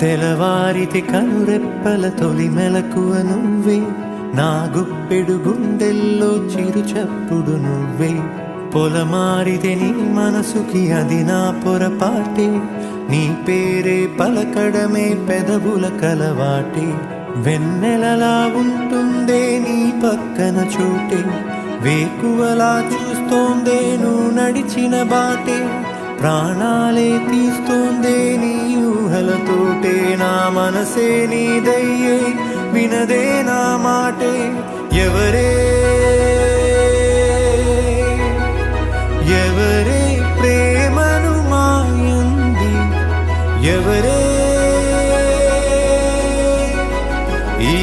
తెలవారితి కనురెప్పల తొలి మెలకువ నువ్వే, నా గుప్పెడు గుండెల్లో చిరు చప్పుడు నువ్వే. పొలమారితే నీ మనసుకి అది నా పొరపాటే, నీ పేరే పలకడమే పెదవుల కలవాటే. వెన్నెలలా ఉంటుందే నీ పక్కన చోటే, వేకువలా చూస్తోందే నువ్వు నడిచిన బాటే. ప్రాణాలే తీస్తోందే నీ ఊహలతోటే, నా మనసే నీదయ్యే వినదే నా మాటే. ఎవరే ఎవరే ప్రేమను మాయంది, ఎవరే ఈ